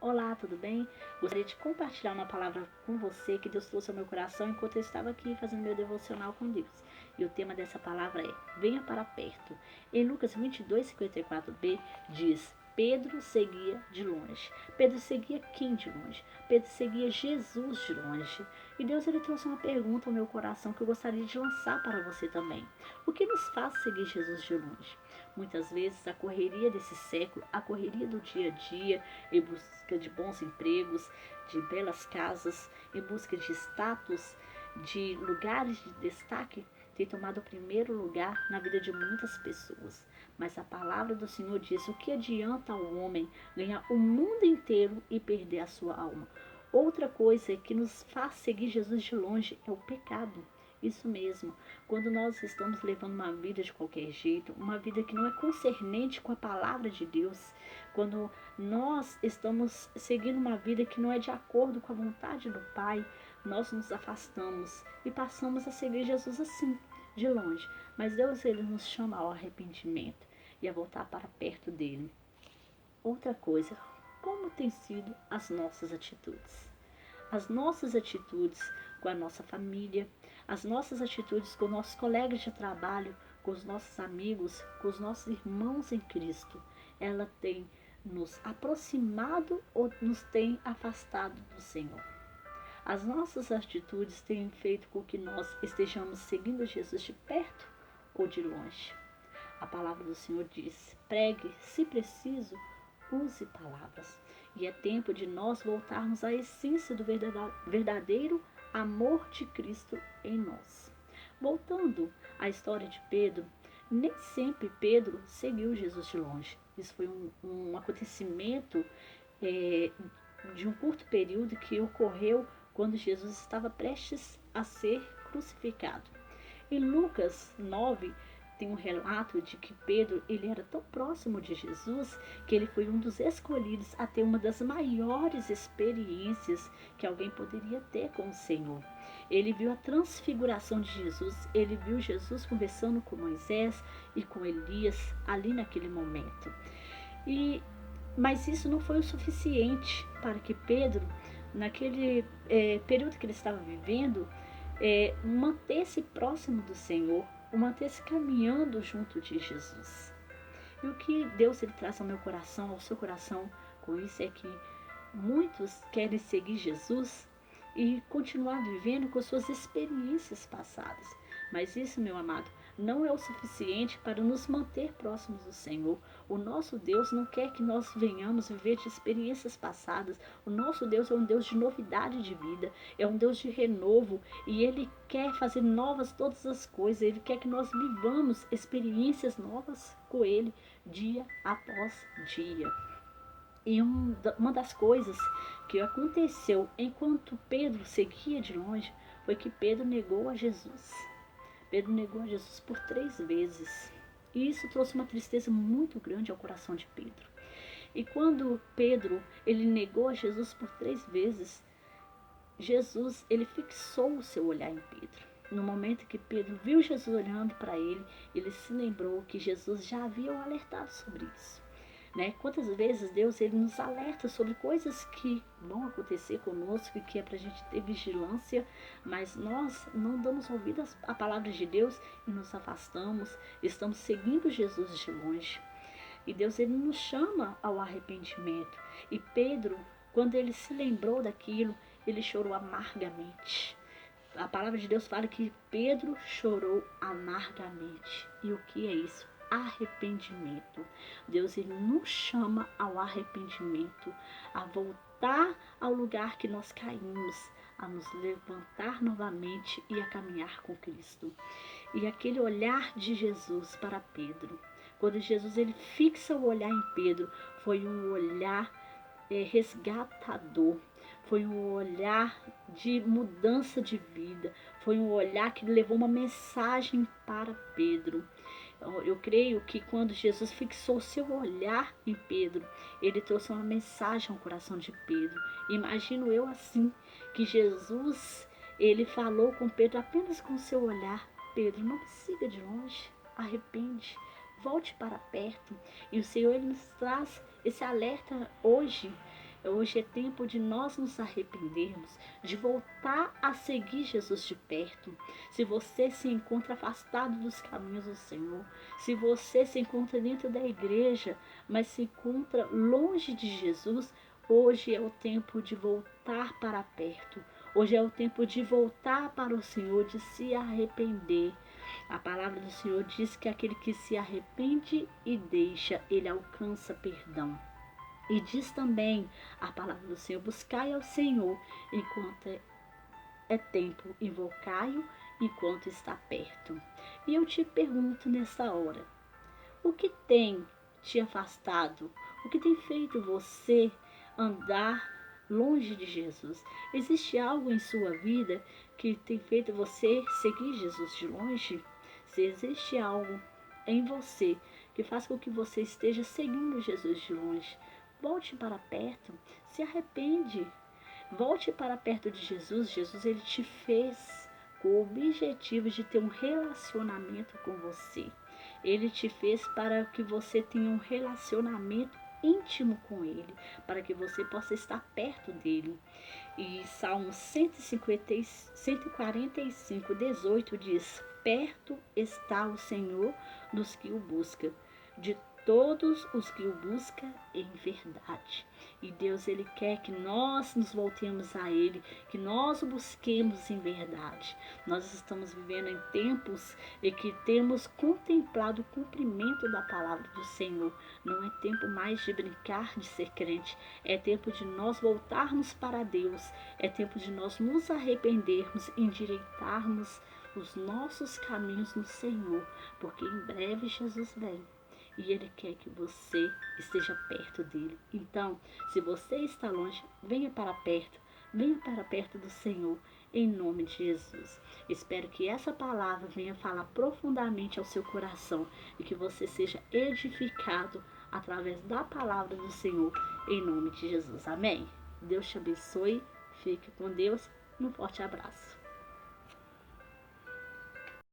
Olá, tudo bem? Gostaria de compartilhar uma palavra com você que Deus trouxe ao meu coração enquanto eu estava aqui fazendo meu devocional com Deus. E o tema dessa palavra é: venha para perto. Em Lucas 22:54b diz: Pedro seguia de longe. Pedro seguia quem de longe? Pedro seguia Jesus de longe. E Deus ele trouxe uma pergunta ao meu coração que eu gostaria de lançar para você também. O que nos faz seguir Jesus de longe? Muitas vezes a correria desse século, a correria do dia a dia, em busca de bons empregos, de belas casas, em busca de status, de lugares de destaque, tem tomado o primeiro lugar na vida de muitas pessoas. Mas a palavra do Senhor diz: o que adianta ao homem ganhar o mundo inteiro e perder a sua alma? Outra coisa que nos faz seguir Jesus de longe é o pecado. Isso mesmo, quando nós estamos levando uma vida de qualquer jeito, uma vida que não é concernente com a palavra de Deus, quando nós estamos seguindo uma vida que não é de acordo com a vontade do Pai, nós nos afastamos e passamos a seguir Jesus assim, de longe. Mas Deus ele nos chama ao arrependimento e a voltar para perto dele. Outra coisa, como têm sido as nossas atitudes? As nossas atitudes com a nossa família, as nossas atitudes com nossos colegas de trabalho, com os nossos amigos, com os nossos irmãos em Cristo, ela tem nos aproximado ou nos tem afastado do Senhor? As nossas atitudes têm feito com que nós estejamos seguindo Jesus de perto ou de longe? A palavra do Senhor diz: pregue, se preciso, use palavras. E é tempo de nós voltarmos à essência do verdadeiro amor de Cristo em nós. Voltando à história de Pedro, nem sempre Pedro seguiu Jesus de longe. Isso foi um acontecimento de um curto período que ocorreu quando Jesus estava prestes a ser crucificado. Em Lucas 9, tem um relato de que Pedro ele era tão próximo de Jesus que ele foi um dos escolhidos a ter uma das maiores experiências que alguém poderia ter com o Senhor. Ele viu a transfiguração de Jesus, ele viu Jesus conversando com Moisés e com Elias ali naquele momento. Mas isso não foi o suficiente para que Pedro, naquele período que ele estava vivendo, manter-se próximo do Senhor, manter-se caminhando junto de Jesus. E o que Deus ele traz ao meu coração, ao seu coração, com isso é que muitos querem seguir Jesus e continuar vivendo com suas experiências passadas. Mas isso, meu amado, não é o suficiente para nos manter próximos do Senhor. O nosso Deus não quer que nós venhamos viver de experiências passadas. O nosso Deus é um Deus de novidade de vida, é um Deus de renovo e Ele quer fazer novas todas as coisas. Ele quer que nós vivamos experiências novas com Ele dia após dia. E uma das coisas que aconteceu enquanto Pedro seguia de longe foi que Pedro negou a Jesus. Pedro negou a Jesus por 3 vezes. E isso trouxe uma tristeza muito grande ao coração de Pedro. E quando Pedro ele negou a Jesus por 3 vezes, Jesus ele fixou o seu olhar em Pedro. No momento que Pedro viu Jesus olhando para ele, ele se lembrou que Jesus já havia o alertado sobre isso. Quantas vezes Deus ele nos alerta sobre coisas que vão acontecer conosco e que é para a gente ter vigilância, mas nós não damos ouvidos à palavra de Deus e nos afastamos, estamos seguindo Jesus de longe. E Deus ele nos chama ao arrependimento. E Pedro, quando ele se lembrou daquilo, ele chorou amargamente. A palavra de Deus fala que Pedro chorou amargamente. E o que é isso? Arrependimento. Deus ele nos chama ao arrependimento, a voltar ao lugar que nós caímos, a nos levantar novamente e a caminhar com Cristo. E aquele olhar de Jesus para Pedro, quando Jesus ele fixa o olhar em Pedro, foi um olhar resgatador, foi um olhar de mudança de vida, foi um olhar que levou uma mensagem para Pedro. Eu creio que quando Jesus fixou seu olhar em Pedro, ele trouxe uma mensagem ao coração de Pedro. Imagino eu assim, que Jesus, ele falou com Pedro apenas com seu olhar: Pedro, não me siga de longe, arrepende, volte para perto. E o Senhor ele nos traz esse alerta hoje. Hoje é tempo de nós nos arrependermos, de voltar a seguir Jesus de perto. Se você se encontra afastado dos caminhos do Senhor, se você se encontra dentro da igreja, mas se encontra longe de Jesus, hoje é o tempo de voltar para perto. Hoje é o tempo de voltar para o Senhor, de se arrepender. A palavra do Senhor diz que aquele que se arrepende e deixa, ele alcança perdão. E diz também a palavra do Senhor: buscai ao Senhor enquanto é tempo, invocai-o enquanto está perto. E eu te pergunto nessa hora: o que tem te afastado? O que tem feito você andar longe de Jesus? Existe algo em sua vida que tem feito você seguir Jesus de longe? Se existe algo em você que faz com que você esteja seguindo Jesus de longe, volte para perto, se arrepende, volte para perto de Jesus. Jesus, ele te fez com o objetivo de ter um relacionamento com você. Ele te fez para que você tenha um relacionamento íntimo com ele, para que você possa estar perto dele. E Salmo 145, 18 diz: perto está o Senhor dos que o buscam, de todos os que o buscam em verdade. E Deus, ele quer que nós nos voltemos a ele, que nós o busquemos em verdade. Nós estamos vivendo em tempos em que temos contemplado o cumprimento da palavra do Senhor. Não é tempo mais de brincar de ser crente, é tempo de nós voltarmos para Deus, é tempo de nós nos arrependermos, endireitarmos os nossos caminhos no Senhor, porque em breve Jesus vem. E Ele quer que você esteja perto dele. Então, se você está longe, venha para perto do Senhor, em nome de Jesus. Espero que essa palavra venha falar profundamente ao seu coração e que você seja edificado através da palavra do Senhor, em nome de Jesus. Amém? Deus te abençoe, fique com Deus, um forte abraço.